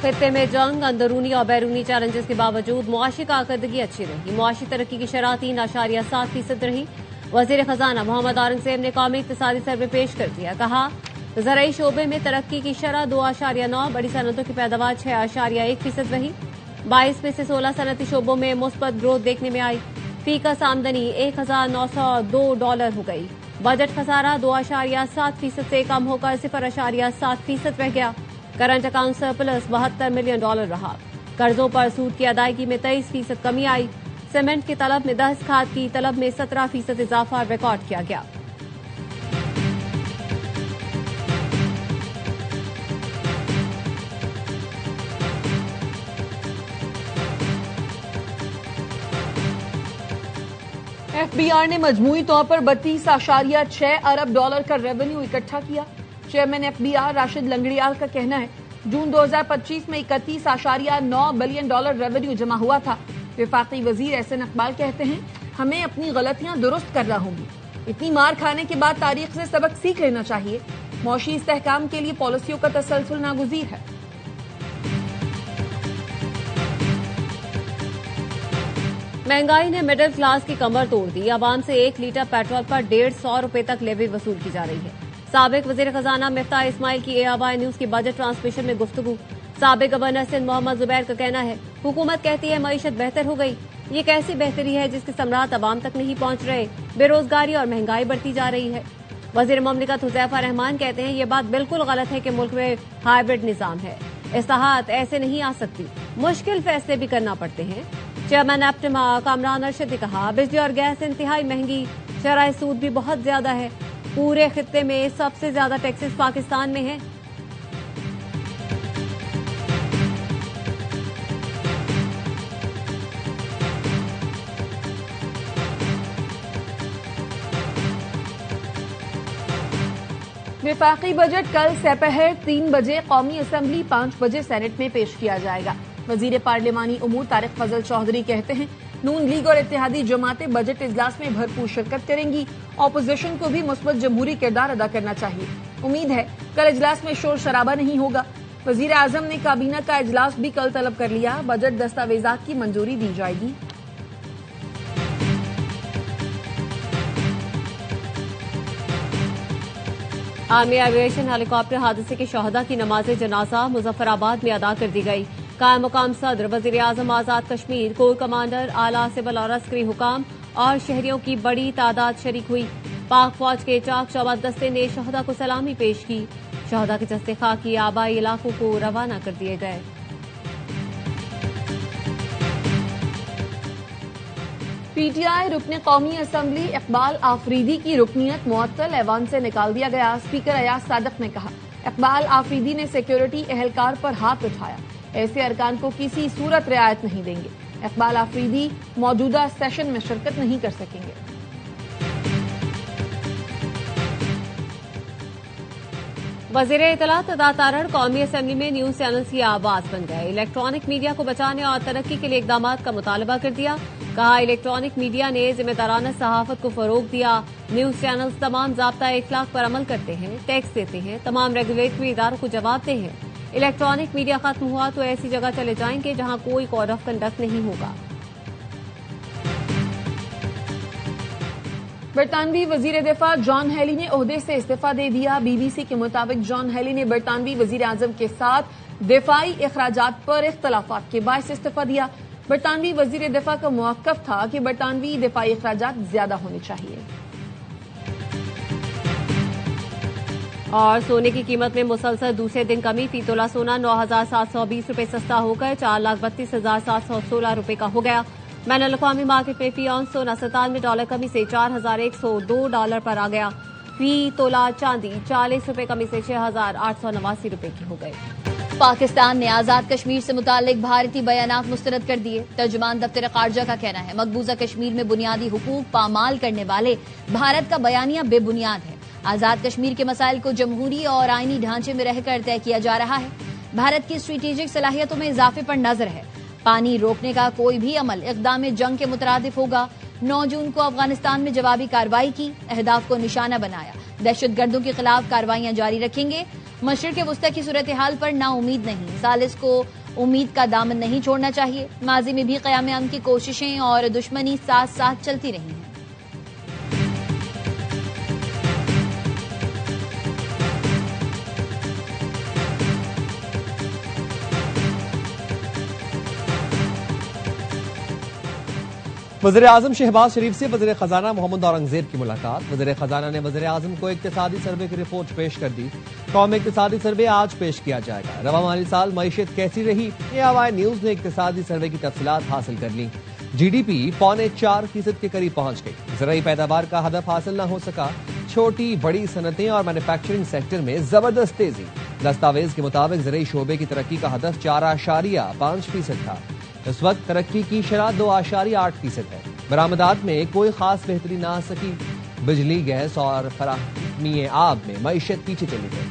खित्ते में जंग, अंदरूनी और बैरूनी चैलेंजेस के बावजूद मुआशी कारकर्दगी अच्छी रही। मुआशी तरक्की की शरह 3.7% रही। वजीर खजाना मोहम्मद औरंगजेब ने कौमी इक्तिसादी सर्वे पेश कर दिया। कहा, ज़राई शोबे में तरक्की की शरह 2.9, बड़ी सनतों की पैदावार 6.1% रही। 22 में से 16 सनती शोबों में मुस्बत ग्रोथ देखने में आई। फीकस आमदनी $1,902 हो गई। बजट खसारा 2.7% से कम होकर 0.7% रह गया। करंट अकाउंट सरप्लस $72 मिलियन रहा। कर्जों पर सूद की अदायगी में 23% कमी आई। सीमेंट की तलब में 10, खाद की तलब में 17% इजाफा रिकॉर्ड किया गया। एफबीआर ने मजमूई तौर पर $32.6 अरब का रेवेन्यू इकट्ठा किया। चेयरमैन एफबीआर राशिद लंगड़ियाल का कहना है, जून 2025 में $31.9 बिलियन रेवेन्यू जमा हुआ था। विफाकी वजीर एहसन इकबाल कहते हैं, हमें अपनी गलतियां दुरुस्त करना होंगी। इतनी मार खाने के बाद तारीख से सबक सीख लेना चाहिए। मौशी इस्तेहकाम के लिए पॉलिसियों का तसलसल नागुज़ीर है। महंगाई ने मिडिल क्लास की कमर तोड़ दी। आवाम से 1 लीटर पेट्रोल पर ₹150 तक लेवी वसूल की जा रही है। साबिक वजीर खजाना मिफ्ताह इस्माइल की ARY न्यूज की बजट ट्रांसमिशन में गुफ्तगू। साबिक गवर्नर सिंध मोहम्मद जुबैर का कहना है, हुकूमत कहती है मईशत बेहतर हो गई। ये कैसी बेहतरी है जिसके समरात अवाम तक नहीं पहुंच रहे। बेरोजगारी और महंगाई बढ़ती जा रही है। वजीर ममलिकत हुज़ैफा रहमान कहते हैं, ये बात बिल्कुल गलत है कि मुल्क में हाइब्रिड निजाम है। इस्लाहात ऐसे नहीं आ सकती, मुश्किल फैसले भी करना पड़ते हैं। चेयरमैन एप्टिमा कामरान अरशद ने कहा, बिजली और गैस इंतहाई महंगी, शरह सूद भी बहुत ज्यादा है। पूरे खित्ते में सबसे ज्यादा टैक्सेस पाकिस्तान में है। विफाकी बजट कल सपहर 3 बजे कौमी असम्बली, 5 बजे सेनेट में पेश किया जाएगा। वजीर पार्लिमानी उमूर तारिक फजल चौधरी कहते हैं, नून लीग और इत्तेहादी जमातें बजट इजलास में भरपूर शिरकत करेंगी। ऑपोजिशन को भी मुस्बत जमहूरी किरदार अदा करना चाहिए। उम्मीद है कल इजलास में शोर शराबा नहीं होगा। वजीर आजम ने काबीना का इजलास भी कल तलब कर लिया। बजट दस्तावेजात की मंजूरी दी जाएगी। आर्मी एविएशन हेलीकॉप्टर हादसे के शहदा की नमाज जनाजा मुजफ्फराबाद में अदा कर दी गई। कायम मुकाम सदर, वजीर आजम आजाद कश्मीर, कोर कमांडर, आला सिविल और अस्करी हुकाम और शहरियों की बड़ी तादाद शरीक हुई। पाक फौज के चाक चौबंद दस्ते ने शहदा को सलामी पेश की। शहदा के जस्ते खाकी आबाई इलाकों को रवाना कर दिए गए। पीटीआई रुकने कौमी असम्बली इकबाल आफरीदी की रुकनीत मुअत्तल, ऐवान से निकाल दिया गया। स्पीकर अयाज सादिक ने कहा, इकबाल आफरीदी ने सिक्योरिटी एहलकार पर हाथ उठाया, ऐसे अरकान को किसी सूरत रियायत नहीं देंगे। इकबाल आफरीदी मौजूदा सेशन में शिरकत नहीं कर सकेंगे। वजीर इत्तलात अदा तारड़ कौमी असम्बली में न्यूज चैनल्स की आवाज बन गए। इलेक्ट्रॉनिक मीडिया को बचाने और तरक्की के लिए इकदाम का मुतालबा कर दिया। कहा, इलेक्ट्रॉनिक मीडिया ने जिम्मेदाराना सहाफत को फरोग दिया। न्यूज चैनल्स तमाम ज़ाब्ता इखलाक पर अमल करते हैं, टैक्स देते हैं, तमाम रेगुलेटरी इदारों को जवाबदेह हैं। इलेक्ट्रॉनिक मीडिया खत्म हुआ तो ऐसी जगह चले जाएंगे जहां कोई कोड ऑफ कंडक्ट नहीं होगा। बरतानवी वजीर दिफा जॉन हेली ने ओहदे से इस्तीफा दे दिया। बीबीसी के मुताबिक जॉन हेली ने बरतानवी वजीर आजम के साथ दिफाई अखराजात पर इख्तलाफात के बायस इस्तीफा दिया। बरतानवी वजीर दिफा का मौक़िफ़ था कि बरतानवी दिफाई अखराजात ज्यादा होने चाहिए। और सोने की कीमत में मुसलसल दूसरे दिन कमी। फी तोला सोना 9,720 सस्ता होकर 4,32,716 रुपए का हो गया। बैनुल अक़वामी मार्केट में फी औंस सोना $97 कमी से $4,102 पर आ गया। फी तोला चांदी 40 रुपए कमी से 6,889 रुपए की हो गई। पाकिस्तान ने आजाद कश्मीर से मुतालिक भारतीय बयानात मुस्तरद कर दिए। तर्जुमान दफ्तर खारजा का कहना है, मकबूजा कश्मीर में बुनियादी हुकूक पामाल करने वाले भारत का बयानिया बेबुनियाद है। आजाद कश्मीर के मसाइल को जमहूरी और आईनी ढांचे में रहकर तय किया जा रहा है। भारत की स्ट्रेटेजिक सलाहियतों में इजाफे पर नजर है। पानी रोकने का कोई भी अमल इक़दाम जंग के मुतरादिफ होगा। 9 जून को अफगानिस्तान में जवाबी कार्रवाई की, अहदाफ को निशाना बनाया। दहशतगर्दों के खिलाफ कार्रवाइयां जारी रखेंगे मशरिक़ वुस्ता की सूरत हाल पर नाउमीद नहीं, सालिस को उम्मीद का दामन नहीं छोड़ना चाहिए। माजी में भी क़याम अमन की कोशिशें और दुश्मनी साथ साथ चलती रही हैं। वज़ीर आज़म शहबाज शरीफ से वज़ीर खजाना मोहम्मद औरंगजेब की मुलाकात। वज़ीर खजाना ने वज़ीर आज़म को इक्तिसादी सर्वे की रिपोर्ट पेश कर दी। कौमी इक्तिसादी सर्वे आज पेश किया जाएगा। रवा माली साल मईशत कैसी रही, AOI न्यूज ने इक्तिसादी सर्वे की तफसीलात हासिल कर ली। GDP 4.25% के करीब पहुंच गई। ज़राई पैदावार का हदफ हासिल न हो सका। छोटी बड़ी सनतें और मैन्युफैक्चरिंग सेक्टर में जबरदस्त तेजी। दस्तावेज के मुताबिक ज़राई शोबे की तरक्की का हदफ 4.5% था। इस वक्त तरक्की की शरह 2.8% है। बरामदात में कोई खास बेहतरी ना आ सकी। बिजली, गैस और फराहमी आब में मईशत पीछे चली गई।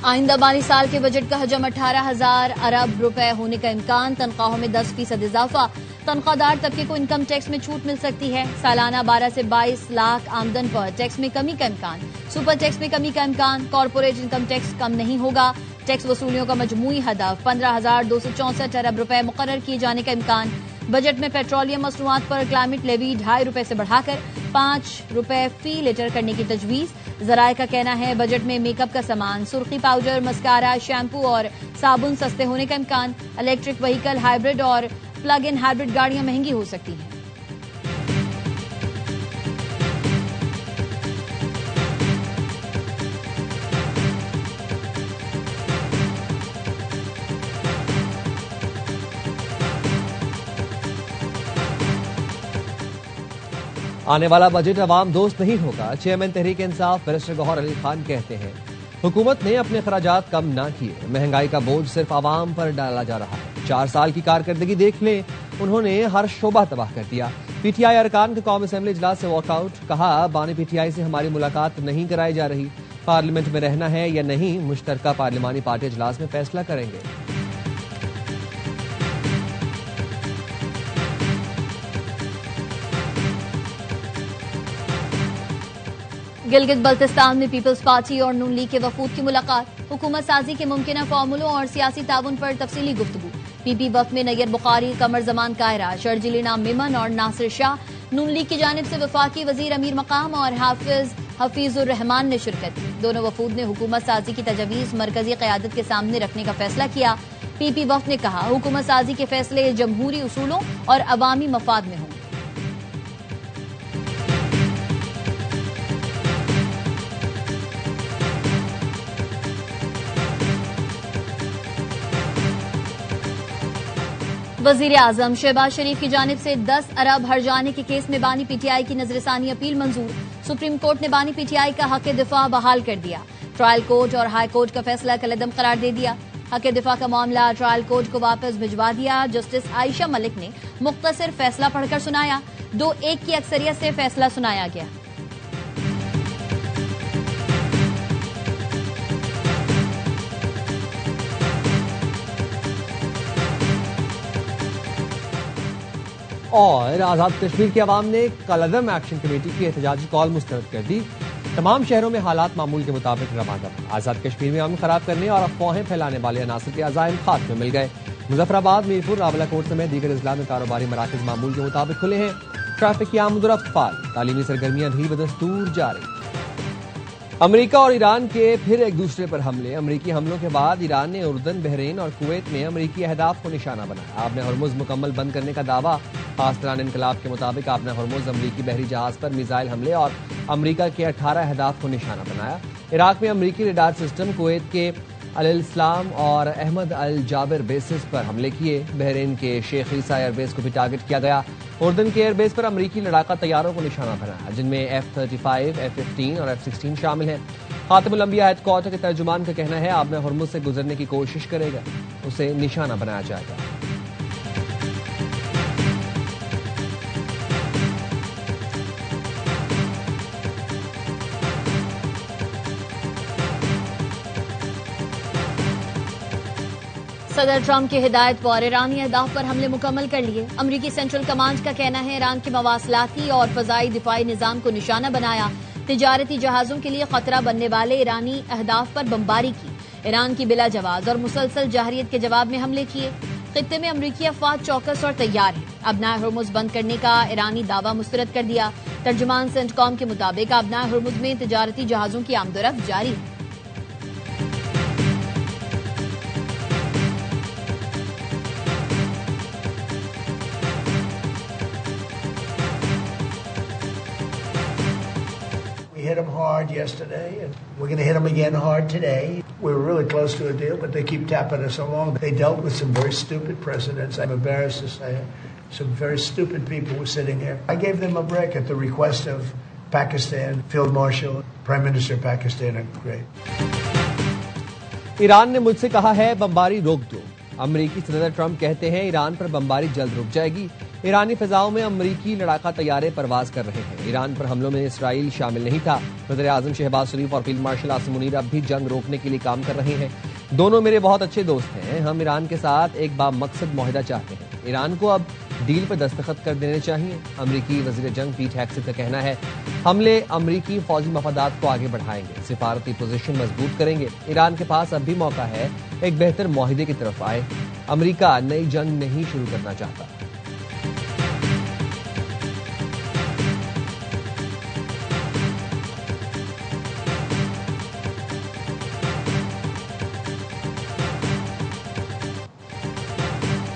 आइंदा माली साल के बजट का हजम 18,000 अरब रुपए होने का इम्कान। तनख्वाहों में 10% इजाफा। तनख्वाहदार तबके को इनकम टैक्स में छूट मिल सकती है। सालाना 12 से 22 लाख आमदन पर टैक्स में कमी का इम्कान। सुपर टैक्स में कमी का इम्कान। कॉर्पोरेट इनकम टैक्स कम नहीं होगा। टैक्स वसूलियों का मजमूई हदफ 15,264 अरब रुपए मुकर्रर किए जाने का इम्कान। बजट में पेट्रोलियम मसनूआत पर क्लाइमेट लेवी 2.5 रुपए से बढ़ाकर 5 रुपए फी लीटर करने की तजवीज। जराये का कहना है बजट में मेकअप का सामान, सुर्खी पाउडर, मस्कारा, शैम्पू और साबुन सस्ते होने का इम्कान। इलेक्ट्रिक व्हीकल, हाइब्रिड और प्लग इन हाइब्रिड गाड़ियां महंगी हो सकती हैं। आने वाला बजट अवाम दोस्त नहीं होगा। चेयरमैन तहरीक इंसाफ बैरिस्टर गौहर अली खान कहते हैं हुकूमत ने अपने खराजात कम ना किए, महंगाई का बोझ सिर्फ आवाम पर डाला जा रहा है। 4 साल की कारकर्दगी देख लें, उन्होंने हर शोबा तबाह कर दिया। PTI अरकान के कौमी असेंबली इजलास से वॉकआउट। कहा बानी PTI से हमारी मुलाकात नहीं कराई जा रही। पार्लियामेंट में रहना है या नहीं, मुश्तरका पार्लिमानी पार्टी इजलास में फैसला करेंगे। गिलगित बल्तिस्तान में पीपल्स पार्टी और नून लीग के वफूद की मुलाकात। हुकूमत साजी के मुमकिना फार्मूलों और सियासी ताउन पर तफसीली गुफ्तगू। PP वफ्द में नैयर बुखारी, कमर जमान कायरा, शर्जिल इनाम मेमन और नासिर शाह। नून लीग की जानिब से वफाकी वजीर अमीर मकाम और हफीजुर रहमान ने शिरकत की। दोनों वफूद ने हुकूमत साजी की तजवीज़ मरकजी क़यादत के सामने रखने का फैसला किया। PP वफ्द ने कहा हुकूमत साजी के फैसले जमहूरी उसूलों और अवामी मफाद में होंगे। वजीर आजम शहबाज शरीफ की जानिब से 10 अरब हर्जाने के केस में बानी PTI की नजरसानी अपील मंजूर। सुप्रीम कोर्ट ने बानी PTI का हक दिफा बहाल कर दिया। ट्रायल कोर्ट और हाई कोर्ट का फैसला कलअदम करार दे दिया। हक दिफा का मामला ट्रायल कोर्ट को वापस भिजवा दिया। जस्टिस आयशा मलिक ने मुख्तसर फैसला पढ़कर सुनाया। 2-1 की अक्सरियत से फैसला सुनाया गया। और आजाद कश्मीर की आवाम ने कलअदम एक्शन कमेटी की एहतजाजी कॉल मुस्तरद कर दी। तमाम शहरों में हालात मामूल के मुताबिक रवाना। आजाद कश्मीर में अमन खराब करने और अफवाहें फैलाने वाले अनासर के अजाइम खात्मे मिल गए। मुजफ्फराबाद, मीरपुर, रावलाकोट समेत दीगर अजला में कारोबारी मराकज मामूल के मुताबिक खुले हैं। ट्रैफिक की आमदोरफ्त फाल। तालीमी सरगर्मियां भी बदस्तूर जारी। अमरीका और ईरान के फिर एक दूसरे पर हमले। अमरीकी हमलों के बाद ईरान ने उर्दन, बहरीन और कुवैत में अमरीकी अहदाफ को निशाना बनाया। आपने हरमुज मुकम्मल बंद करने का दावा। पाकिस्तान इनकलाब के मुताबिक आपने हरमुज अमरीकी बहरी जहाज पर मिसाइल हमले और अमरीका के 18 अहदाफ को निशाना बनाया। इराक में अमरीकी रडार सिस्टम, कुवैत के अल-इस्लाम और अहमद अल जाबिर बेसिस पर हमले किए। बहरीन के शेख ईसा एयरबेस को भी टारगेट किया गया। उर्दन के एयरबेस पर अमरीकी लड़ाका तैयारों को निशाना बनाया, जिनमें F-35, F-15 और F-16 शामिल हैं। खातिमुल अंबिया हेडक्वार्टर के तर्जुमान का कहना है आपने हरमुज से गुजरने की कोशिश करेगा, उसे निशाना बनाया जाएगा। सदर ट्रंप की हिदायत पर ईरानी अहदाफ पर हमले मुकम्मल कर लिए। अमरीकी सेंट्रल कमांड का कहना है ईरान के मवासलाती और फजाई दिफाई निजाम को निशाना बनाया। तिजारती जहाजों के लिए खतरा बनने वाले ईरानी अहदाफ पर बमबारी की। ईरान की बिला जवाब और मुसलसल जाहिरियत के जवाब में हमले किए। खित्ते में अमरीकी अफवाज चौकस और तैयार है। अबनाए हुर्मुज बंद करने का ईरानी दावा मुस्तरद कर दिया। तर्जुमान सेंटकॉम के मुताबिक अबनाए हुर्मुज में तिजारती जहाजों की आमदोरफ्त जारी है। We hit them hard yesterday, and we're going to hit them again hard today. We were really close to a deal, but they keep tapping us along. They dealt with some very stupid precedents. I'm embarrassed to say it. Some very stupid people were sitting here. I gave them a break at the request of Pakistan, Field Marshal, Prime Minister of Pakistan are great. Iran ने मुझसे कहा है बमबारी रोक दो। अमरीकी सदर Trump कहते हैं ईरान पर बमबारी जल्द रुक जाएगी। ईरानी फिजाओं में अमरीकी लड़ाका तैयारे परवाज कर रहे हैं। ईरान पर हमलों में इसराइल शामिल नहीं था। वज़ीर आज़म शहबाज शरीफ और फील्ड मार्शल आसिम मुनीर अब भी जंग रोकने के लिए काम कर रहे हैं। दोनों मेरे बहुत अच्छे दोस्त हैं। हम ईरान के साथ एक बामकसद मुआहिदा चाहते हैं। ईरान को अब डील पर दस्तखत कर देने चाहिए। अमरीकी वज़ीर जंग पीट हेग्सेथ का कहना है हमले अमरीकी फौजी मफादात को आगे बढ़ाएंगे, सिफारती पोजीशन मजबूत करेंगे। ईरान के पास अब भी मौका है एक बेहतर मुआहिदे की तरफ आए। अमरीका नई जंग नहीं शुरू करना चाहता।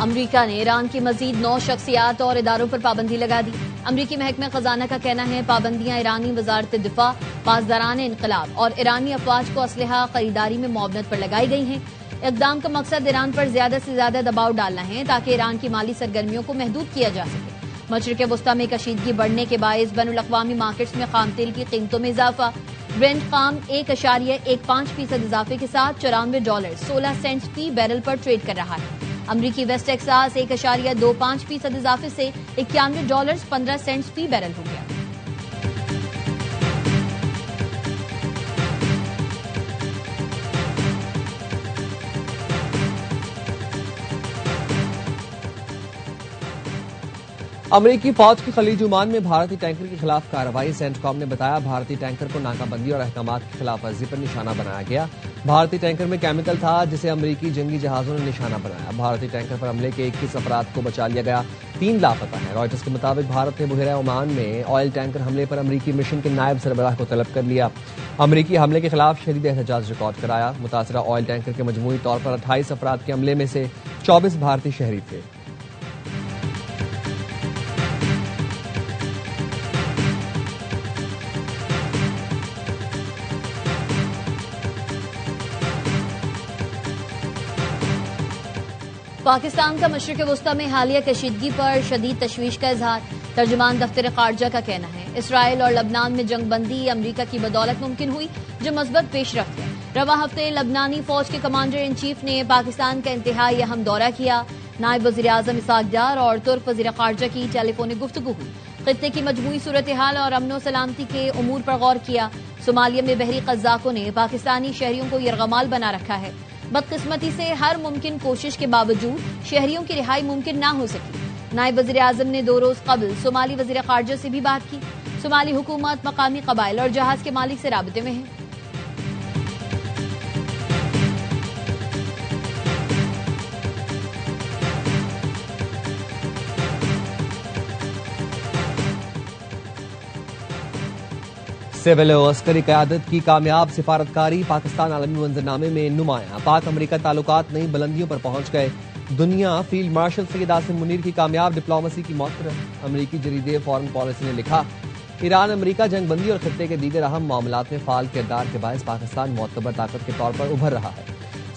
अमरीका ने ईरान की मजीद 9 शख्सियात और इदारों पर पाबंदी लगा दी। अमरीकी महकमे खजाना का कहना है पाबंदियां ईरानी वजारत दिफा, पासदारान इनकलाब और ईरानी अफवाज को असलहा खरीदारी में मुआवनत पर लगाई गई हैं। इक़दाम का मकसद ईरान पर ज्यादा से ज्यादा दबाव डालना है ताकि ईरान की माली सरगर्मियों को महदूद किया जा सके। मशरिक़ वस्ता में कशीदगी बढ़ने के बायस बैनुल-अक़वामी मार्केट्स में खाम तेल की कीमतों में इजाफा। ब्रेंट खाम 1.15% इजाफे के साथ $94.16 फी बैरल पर ट्रेड कर रहा है। अमरीकी वेस्ट टेक्सास 1.25% इजाफे से $91.15 फी बैरल हो गया। अमरीकी फौज की खलीज ओमान में भारतीय टैंकर के खिलाफ कार्रवाई। सेंटकॉम ने बताया भारतीय टैंकर को नाकाबंदी और अहकामात की खिलाफ वर्जी पर निशाना बनाया गया। भारतीय टैंकर में केमिकल था जिसे अमरीकी जंगी जहाजों ने निशाना बनाया। भारतीय टैंकर पर हमले के 21 अफराद को बचा लिया गया, 3 लापता हैं। रॉयटर्स के मुताबिक भारत ने बुहरा ओमान में ऑयल टैंकर हमले पर अमरीकी मिशन के नायब सरबराह को तलब कर लिया। अमरीकी हमले के खिलाफ शदीद एहतजाज रिकॉर्ड कराया। मुतासरा ऑयल टैंकर के मजमूई तौर पर 28 अफराद के हमले में से 24 भारतीय शहरी थे। पाकिस्तान का मशरिक़ वस्ता में हालिया कशीदगी पर शदीद तशवीश का इजहार। तर्जुमान दफ्तर खारजा का कहना है इसराइल और लबनान में जंगबंदी अमरीका की बदौलत मुमकिन हुई जो मस्बत पेशरफ्त है। रवा हफ्ते लबनानी फौज के कमांडर इन चीफ ने पाकिस्तान का इंतहाई अहम दौरा किया। नायब वज़ीर आज़म इसहाक डार और तुर्क वज़ीर खारजा की टेलीफोनिक गुफ्तगू हुई। खित्ते की मजमूई सूरत हाल और अमनो सलामती के उमूर पर गौर किया। सोमालिया में बहरी कज़ाकों ने पाकिस्तानी शहरियों को यरगमाल बना रखा है। बदकिस्मती से हर मुमकिन कोशिश के बावजूद शहरियों की रिहाई मुमकिन ना हो सकी। नायब वज़ीर आज़म ने 2 रोज कबल सोमाली वज़ीर खारजा से भी बात की। सोमाली हुकूमत मकामी कबाइल और जहाज के मालिक से राबते में है। सिविल और अस्करी क़यादत की कामयाब सिफारतकारी पाकिस्तान आलमी मंजरनामे में नुमाया। पाक अमरीका ताल्लुकात नई बुलंदियों पर पहुंच गए। दुनिया फील्ड मार्शल सैयद आसिम मुनीर की कामयाब डिप्लोमेसी की मौत। अमरीकी जरीदे फॉरेन पॉलिसी ने लिखा ईरान अमरीका जंगबंदी और खित्ते के दीगर अहम मामलात में फाल किरदार के बायस पाकिस्तान मोतबर ताकत के तौर पर उभर रहा है।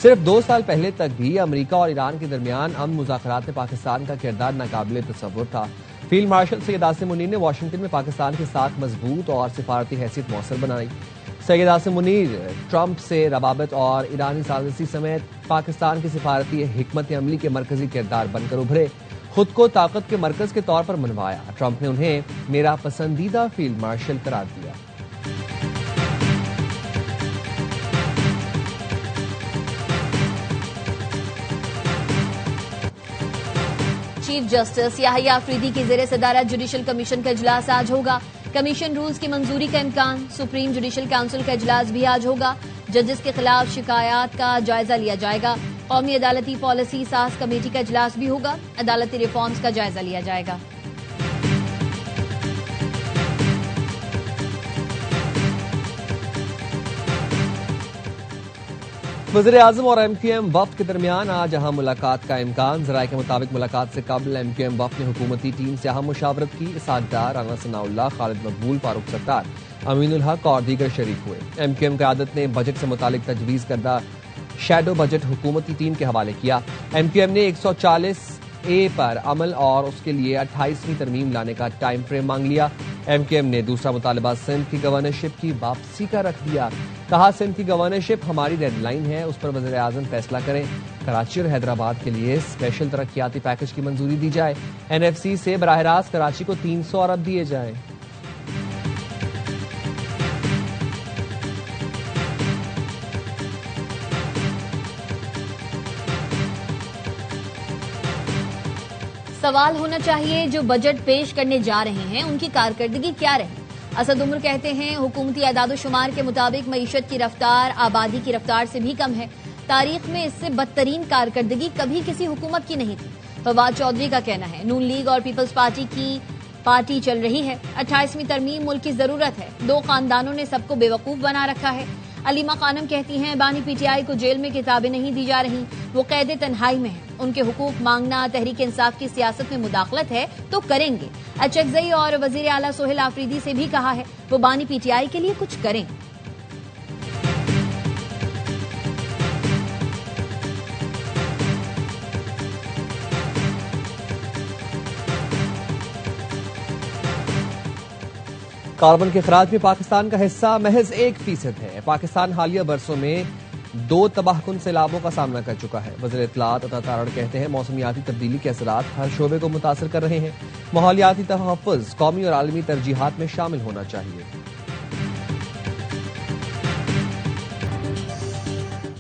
सिर्फ 2 साल पहले तक भी अमरीका और ईरान के दरमियान अमन मुज़ाकरात में पाकिस्तान का किरदार नाकाबिले तसव्वुर था। फील्ड मार्शल सैयद आसिम मुनीर ने वाशिंगटन में पाकिस्तान के साथ मजबूत और सिफारती हैसियत मौसर बनाई। सैयद आसिम मुनीर ट्रंप से रवाबत और ईरानी साजिशी समेत पाकिस्तान की सिफारती हिकमत अमली के मरकजी किरदार बनकर उभरे। खुद को ताकत के मरकज के तौर पर मनवाया। ट्रंप ने उन्हें मेरा पसंदीदा फील्ड मार्शल करार दिया। चीफ जस्टिस याहिया अफरीदी की जेर सदारत जुडिशल कमीशन का इजलास आज होगा। कमीशन रूल्स की मंजूरी का इम्कान। सुप्रीम जुडिशल काउंसिल का इजलास भी आज होगा। जजेस के खिलाफ शिकायत का जायजा लिया जाएगा। कौमी अदालती पॉलिसी सास कमेटी का इजलास भी होगा। अदालती रिफॉर्म्स का जायजा लिया जाएगा। वज़ीर-ए-आज़म और MQM वफ्द के दरमियान आज अहम मुलाकात का इम्कान। ज़राए के मुताबिक मुलाकात से कबल MQM वफ्द ने हुकूमती टीम से अहम मुशावरत की। इसाक डार, राना सनाउल्लाह, खालिद मकबूल, फारूक सत्तार, अमीनुल हक और दीगर शरीक हुए। MQM क़यादत ने बजट से मुतालिक तजवीज़ करदा शैडो बजट हुकूमती टीम के हवाले किया। MQM ने 140A पर अमल और उसके लिए 28वीं तरमीम लाने का टाइम फ्रेम मांग लिया। MQM ने दूसरा मुतालबा सिंध की गवर्नरशिप की वापसी का रख दिया। कहा, सिंध की गवर्नरशिप हमारी डेडलाइन है, उस पर वज़ीर-ए-आज़म फैसला करें। कराची और हैदराबाद के लिए स्पेशल तरक्याती पैकेज की मंजूरी दी जाए। NFC से बराह रास्त कराची को 300 अरब दिए जाएं। सवाल होना चाहिए जो बजट पेश करने जा रहे हैं उनकी कारकर्दगी क्या रही। असद उमर कहते हैं, हुकूमती आदादोशुमार के मुताबिक मईशत की रफ्तार आबादी की रफ्तार से भी कम है। तारीख में इससे बदतरीन कारकर्दगी कभी किसी हुकूमत की नहीं थी। फवाद चौधरी का कहना है, नून लीग और पीपल्स पार्टी की पार्टी चल रही है। 28वीं तरमीम मुल्क की जरूरत है। 2 खानदानों ने सबको बेवकूफ बना रखा है। अलीमा खानम कहती हैं, बानी PTI को जेल में किताबें नहीं दी जा रही, वो कैद तन्हाई में है। उनके हुकूक मांगना तहरीक इंसाफ की सियासत में मुदाखलत है तो करेंगे। अचकजई और वजीर आला सोहेल आफरीदी से भी कहा है वो बानी PTI के लिए कुछ करें। कार्बन के खराज में पाकिस्तान का हिस्सा महज 1% है। पाकिस्तान हालिया बरसों में 2 तबाहकुन सैलाबों का सामना कर चुका है। वज़ीर इत्तलात अता तारड़ कहते हैं, मौसमियाती तब्दीली के असरात हर शोबे को मुतासर कर रहे हैं। माहौलियाती तहफ़्फ़ुज़ कौमी और आलमी तरजीहात में शामिल होना चाहिए।